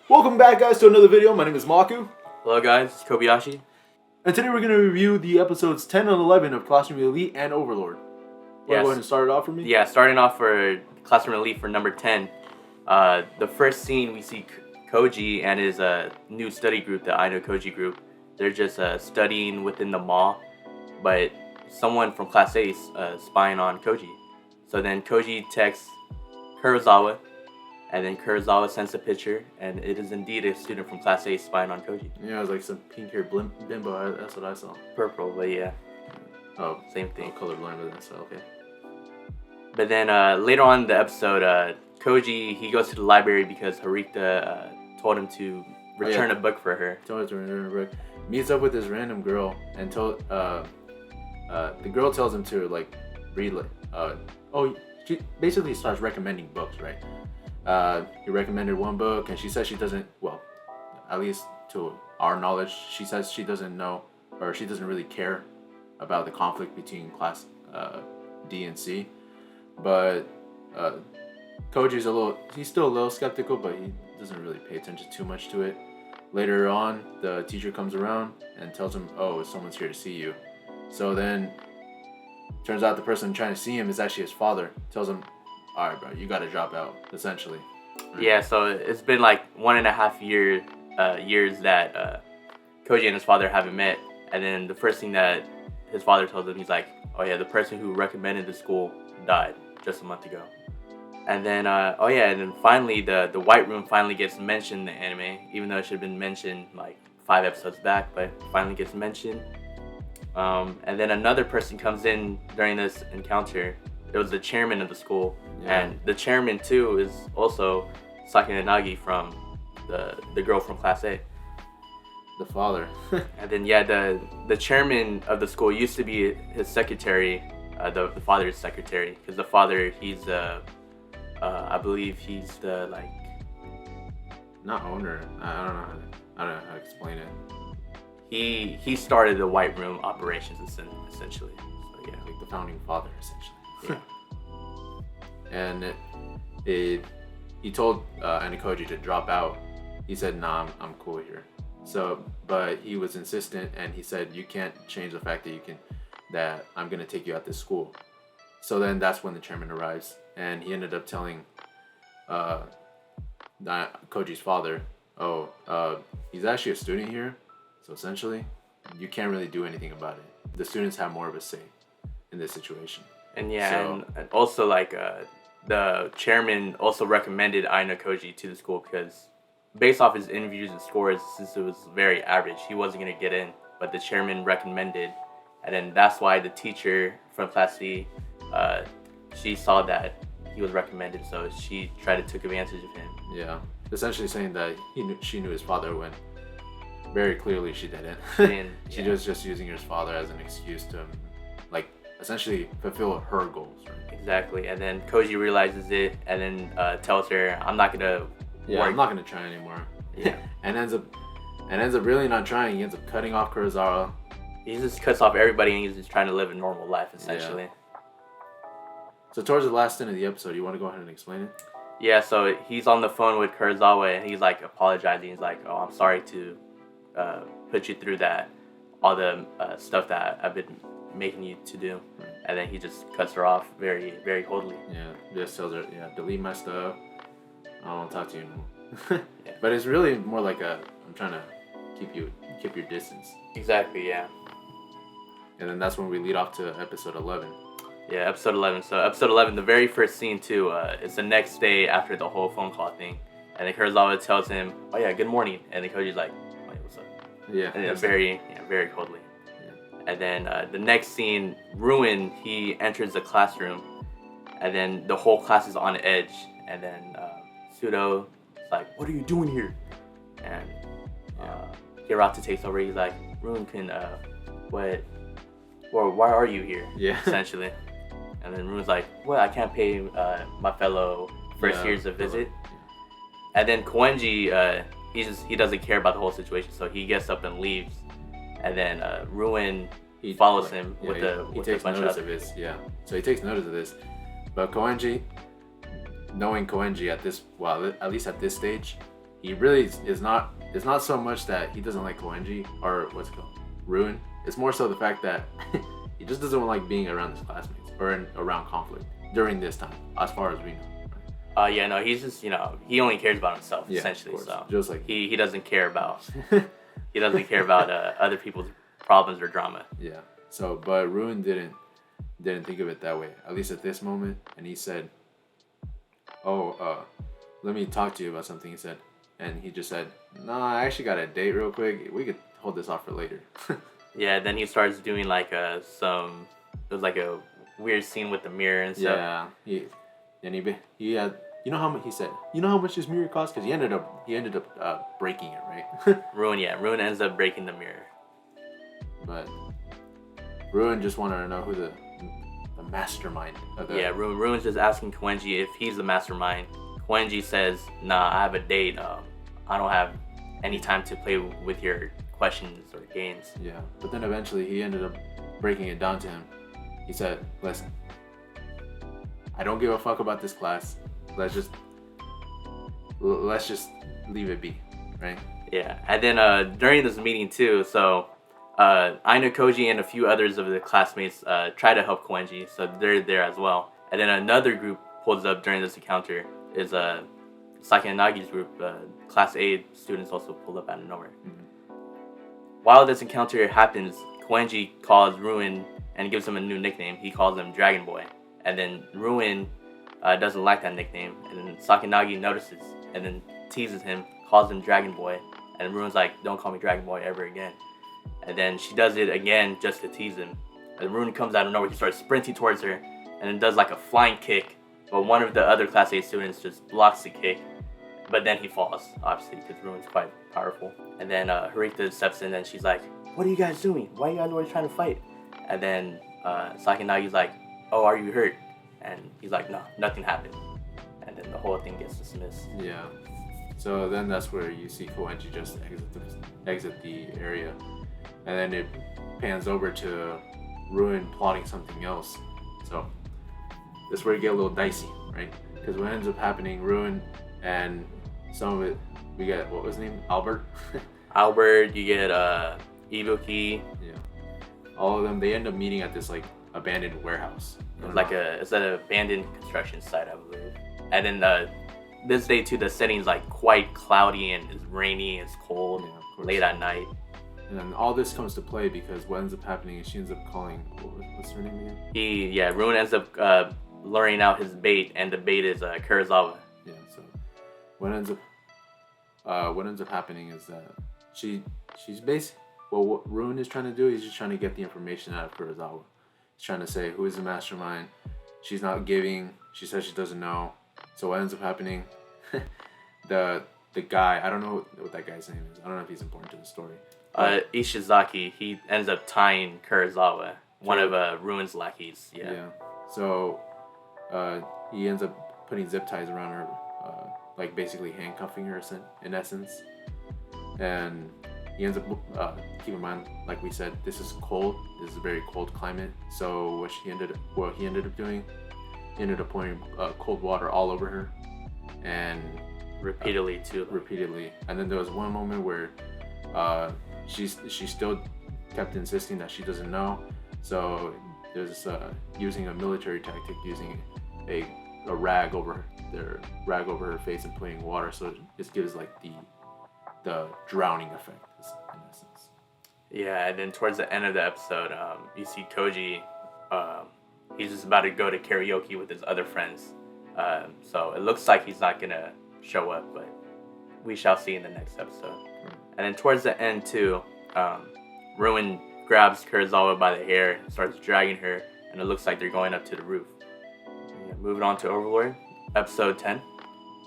Welcome back, guys, to another video. My name is Maku. Hello guys, it's Kobayashi. And today we're going to review the episodes 10 and 11 of Classroom Elite and Overlord. Want to go ahead and start it off for me? Yeah, starting off for Classroom Elite for number 10. The first scene we see Koji and his new study group, the I Know Koji group. They're just studying within the mall, but someone from Class A is spying on Koji. So then Koji texts Kurosawa, and then Kurosawa sends a picture, and it is indeed a student from Class A spying on Koji. Yeah, it was like some pink-haired bimbo. That's what I saw. Purple, but yeah. Oh, same thing. Colorblind with that, so okay. But then later on in the episode, Koji, he goes to the library because Harita told him to return a book for her. Told her to return a book. Meets up with this random girl, and the girl tells him to read she basically starts recommending books, right? He recommended one book, and she says she doesn't. Well, at least to our knowledge, she says she doesn't know, or she doesn't really care about the conflict between Class D and C. But Koji's he's still a little skeptical, but he doesn't really pay attention too much to it. Later on, the teacher comes around and tells him, "Oh, someone's here to see you." So then, turns out the person trying to see him is actually his father. Tells him, "All right, bro, you got to drop out." Essentially. Right? Yeah. So it's been like 1.5 years that Koji and his father haven't met, and then the first thing that his father tells him, he's like, "Oh yeah, the person who recommended the school died just a month ago." And then, and then finally, the White Room finally gets mentioned in the anime, even though it should have been mentioned like 5 episodes back, but finally gets mentioned. And then another person comes in during this encounter. It was the chairman of the school, and the chairman too is also Sakinanagi from the girl from Class A. The father. And then the chairman of the school used to be his secretary, the father's secretary, because the father he's I believe he's the not owner. I don't know how to explain it. He started the White Room operations essentially. So yeah, like the founding father essentially. Yeah. And he told Anikoji to drop out. He said, "Nah, I'm cool here." So, but he was insistent, and he said, "You can't change the fact that I'm gonna take you out this school." So then that's when the chairman arrives, and he ended up telling Koji's father, "Oh, he's actually a student here, so essentially, you can't really do anything about it. The students have more of a say in this situation." And and also the chairman also recommended I Know Koji to the school because based off his interviews and scores, since it was very average, he wasn't gonna get in. But the chairman recommended, and then that's why the teacher from Class C, she saw that he was recommended, so she tried to take advantage of him. Yeah, essentially saying that she knew his father when very clearly she didn't. She was just using his father as an excuse to essentially fulfill her goals, right? Exactly. And then Koji realizes it, and then tells her, "I'm not gonna work. I'm not gonna try anymore." Yeah. and ends up really not trying. He ends up cutting off Kurosawa. He just cuts off everybody, and he's just trying to live a normal life essentially. Yeah. So towards the last end of the episode, you want to go ahead and explain it? Yeah, so he's on the phone with Kurosawa, and he's apologizing. He's like, "Oh, I'm sorry to put you through all the stuff that I've been making you to do." Right. And then he just cuts her off very, very coldly. Yeah, just tells her, "Delete my stuff. I don't want to talk to you anymore." Yeah. But it's really more like I'm trying to keep your distance. Exactly, yeah. And then that's when we lead off to episode 11. Yeah, episode 11. So episode 11, the very first scene too, it's the next day after the whole phone call thing. And then Kurosawa tells him, "Oh yeah, good morning." And then Koji's like, "Oh yeah, what's up?" Yeah. And very coldly. Yeah. And then the next scene, Ruin, he enters the classroom, and then the whole class is on edge. And then Pseudo is like, "What are you doing here?" And Hirata takes over. He's like, "Ruin can what? Or why are you here?" Yeah. Essentially. And then Ruin's like, "Well, I can't pay my fellow first years a visit." Yeah. And then Koenji, he doesn't care about the whole situation, so he gets up and leaves. And then Ruin follows him with he takes notice of this. Yeah, so he takes notice of this. But Koenji, knowing Koenji at least at this stage, he really is not. It's not so much that he doesn't like Koenji or what's it called, Ruin. It's more so the fact that he just doesn't like being around his classmates or around conflict during this time, as far as we know. Yeah, no, he's just he only cares about himself essentially. So just like he doesn't care about other people's problems or drama. Yeah. So, but Ruin didn't think of it that way. At least at this moment, and he said, "Oh, let me talk to you about something." He said, and he just said, "Nah, I actually got a date real quick. We could hold this off for later." Yeah. Then he starts doing like it was like a weird scene with the mirror and stuff. Yeah. He had. You know how much he said? You know how much this mirror cost? Because he ended up breaking it, right? Ruin ends up breaking the mirror. But Ruin just wanted to know who the mastermind of the... Yeah, Ruin's just asking Koenji if he's the mastermind. Koenji says, "Nah, I have a date. I don't have any time to play with your questions or games." Yeah, but then eventually he ended up breaking it down to him. He said, "Listen, I don't give a fuck about this class. Let's just leave it be, right?" Yeah, and then during this meeting too, so Aina, Koji, and a few others of the classmates try to help Koenji, so they're there as well. And then another group pulls up during this encounter is Saki and Nagi's group. Class A students also pull up out of nowhere. Mm-hmm. While this encounter happens, Koenji calls Ruin and gives him a new nickname. He calls him Dragon Boy. And then Ruin doesn't like that nickname, and then Sakinagi notices and then teases him, calls him Dragon Boy, and Ruin's like, "Don't call me Dragon Boy ever again." And then she does it again just to tease him. And Ruin comes out of nowhere. He starts sprinting towards her and then does like a flying kick, but one of the other Class A students just blocks the kick, but then he falls, obviously, because Ruin's quite powerful. And then Harita steps in and she's like, "What are you guys doing? Why are you guys always trying to fight?" And then Sakinagi's like, "Oh, are you hurt?" And he's like, "No, nothing happened." And then the whole thing gets dismissed. Yeah. So then that's where you see Koenji just exit the area. And then it pans over to Ruin plotting something else. So this is where you get a little dicey, right? Because what ends up happening, Ruin and some of it, we get, what was his name? Albert? Albert, you get Ibuki. Yeah. All of them, they end up meeting at this like abandoned warehouse. It's an abandoned construction site, I believe. And then this day too, the setting's like quite cloudy and it's rainy, it's cold, late at night. And then all this comes to play because what ends up happening is she ends up calling, what's her name again? Ruin ends up luring out his bait, and the bait is Kurosawa. Yeah, so what ends up happening is that she's basically, what Ruin is trying to do is just trying to get the information out of Kurosawa. He's trying to say who is the mastermind. She's not giving. She says she doesn't know. So what ends up happening? the guy, I don't know what that guy's name is. I don't know if he's important to the story. Ishizaki, he ends up tying Kurosawa, one of Ruin's lackeys. Yeah. So he ends up putting zip ties around her, like basically handcuffing her in essence. And he ends up, keep in mind, like we said, this is cold. This is a very cold climate. So what he ended up doing, he ended up pouring cold water all over her, and repeatedly too. Repeatedly. And then there was one moment where she still kept insisting that she doesn't know. So there's using a military tactic, using a rag over her face and putting water, so it just gives like the drowning effect in essence. Yeah, and then towards the end of the episode, you see Koji. He's just about to go to karaoke with his other friends. So it looks like he's not gonna show up, but we shall see in the next episode. And then towards the end too, Ruin grabs Kurosawa by the hair and starts dragging her, and it looks like they're going up to the roof. Moving on to Overlord, episode 10.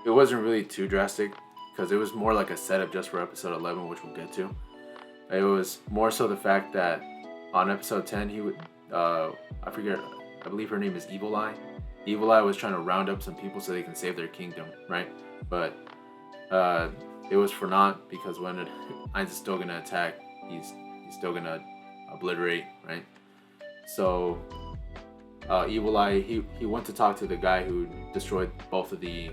It wasn't really too drastic, because it was more like a setup just for episode 11, which we'll get to. It was more so the fact that on episode 10, he would, I believe her name is Evil Eye. Evil Eye was trying to round up some people so they can save their kingdom, right? But it was for naught, because when Ainz is still gonna attack, he's still gonna obliterate, right? So Evil Eye, he went to talk to the guy who destroyed both of the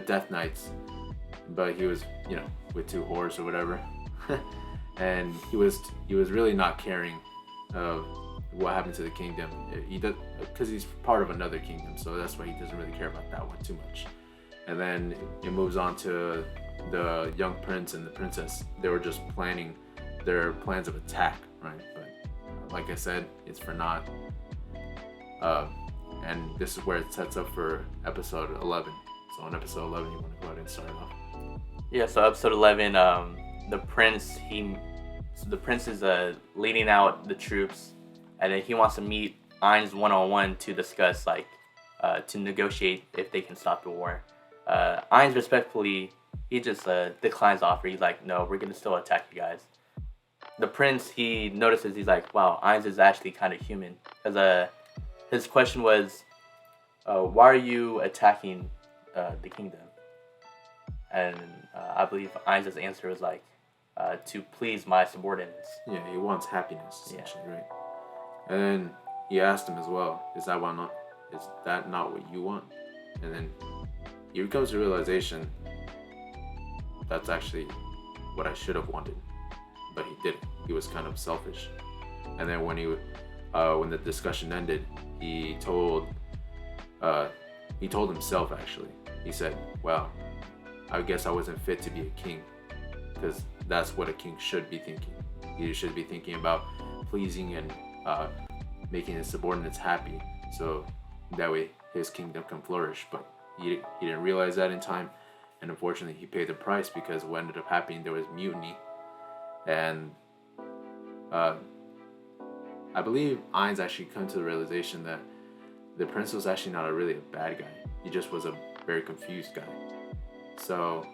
Death Knights, but he was, with two whores or whatever, and he was really not caring of what happened to the kingdom. He does, because he's part of another kingdom, so that's why he doesn't really care about that one too much. And then it moves on to the young prince and the princess. They were just planning their plans of attack, right? But like I said, it's for naught. And this is where it sets up for episode 11. So on episode 11, you want to go ahead and start it off. Yeah, so episode 11, the prince is leading out the troops, and then he wants to meet Ainz one-on-one to discuss, to negotiate if they can stop the war. Ainz respectfully, he just declines the offer. He's like, no, we're gonna still attack you guys. The prince, he notices, he's like, wow, Ainz is actually kind of human, because his question was, why are you attacking the kingdom? And I believe Ainz's answer was like, to please my subordinates. Yeah, he wants happiness, essentially, right? And then he asked him as well, is that not what you want? And then he comes to realization, that's actually what I should have wanted, but he didn't. He was kind of selfish. And then when the discussion ended, he told himself, actually. He said, wow, I guess I wasn't fit to be a king, because that's what a king should be thinking. He should be thinking about pleasing and making his subordinates happy, so that way his kingdom can flourish. But he didn't realize that in time, and unfortunately he paid the price, because what ended up happening, there was mutiny. And I believe Ainz actually come to the realization that the prince was actually not really a bad guy. He just was a very confused guy. So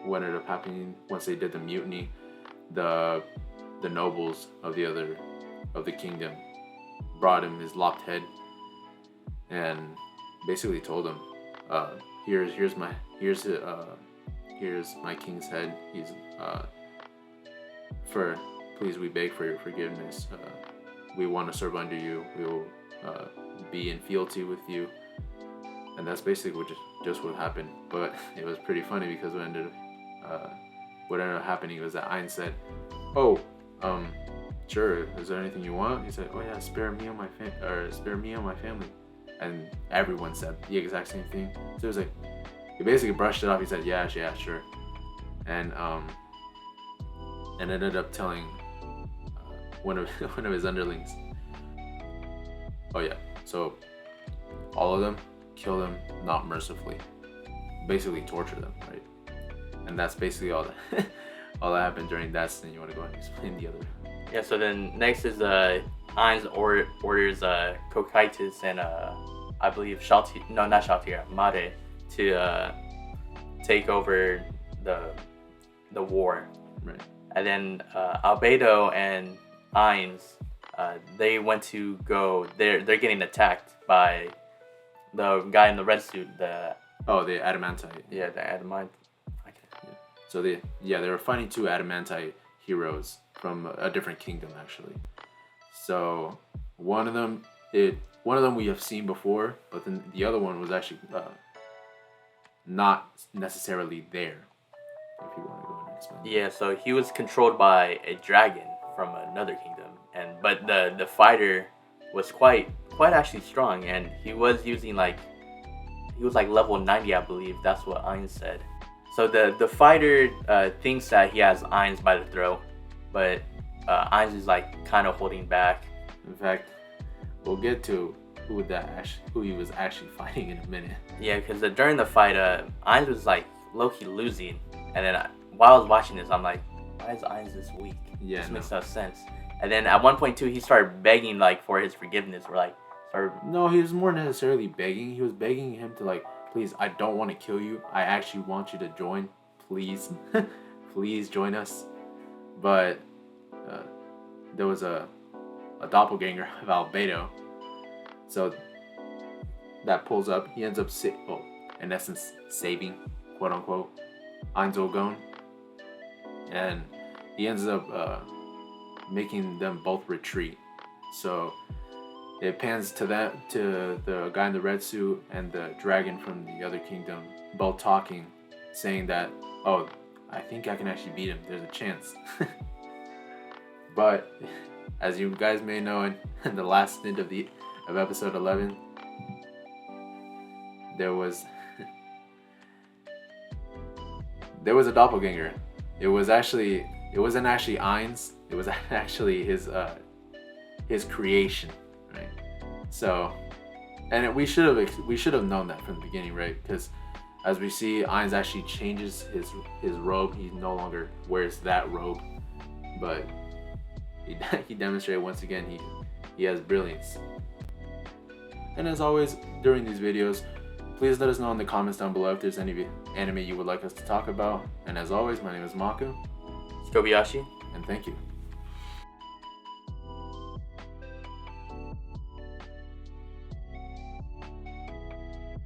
what ended up happening once they did the mutiny, the nobles of the kingdom brought him his lopped head and basically told him, here's my king's head. He's please, we beg for your forgiveness. We want to serve under you. We will be in fealty with you. And that's basically just what happened. But it was pretty funny, because what ended up happening was that Ainz said, "Oh, sure. Is there anything you want?" He said, "Oh yeah, spare me and my family." And everyone said the exact same thing. So it was like, he basically brushed it off. He said, "Yeah, sure." And ended up telling one of his underlings, "Oh yeah, so all of them, kill them, not mercifully. Basically torture them, right?" And that's basically all that all that happened during that scene. You want to go ahead and explain the other? Yeah, so then next is Ainz orders C.O.T.E and I believe Mare to take over the war. Right. And then Albedo and Ainz, they went to go. They're getting attacked by the guy in the red suit. The Adamantite. Yeah, the Adamantite. Yeah. So they were fighting two Adamantite heroes from a different kingdom, actually. So one of them we have seen before, but then the other one was actually not necessarily there. If you want to go and explain. Yeah, so he was controlled by a dragon from another kingdom, but the fighter was quite actually strong, and he was using he was level 90, I believe. That's what Ainz said. So the fighter thinks that he has Ainz by the throat, but Ainz is kind of holding back. In fact, we'll get to who he was actually fighting in a minute. Yeah, because during the fight, Ainz was low-key losing, and then while I was watching this, I'm like, why is Ainz this weak? Yeah, this makes no sense. And then at one point too, he started begging for his forgiveness, or No, he was more necessarily begging. He was begging him to please, I don't want to kill you. I actually want you to join. Please, please join us. But there was a doppelganger of Albedo. So that pulls up. He ends up in essence saving, quote unquote, Ainz O'Gon, and he ends up making them both retreat. So it pans to the guy in the red suit and the dragon from the other kingdom, both talking, saying that oh, I think I can actually beat him. There's a chance. But as you guys may know, in the last stint of episode 11, there was a doppelganger. It wasn't actually Ain's. It was actually his creation, right? So, and we should have known that from the beginning, right? Because as we see, Ain's actually changes his robe. He no longer wears that robe, but he demonstrated once again he has brilliance. And as always, during these videos, please let us know in the comments down below if there's any anime you would like us to talk about. And as always, my name is Maku. Kobayashi. And thank you.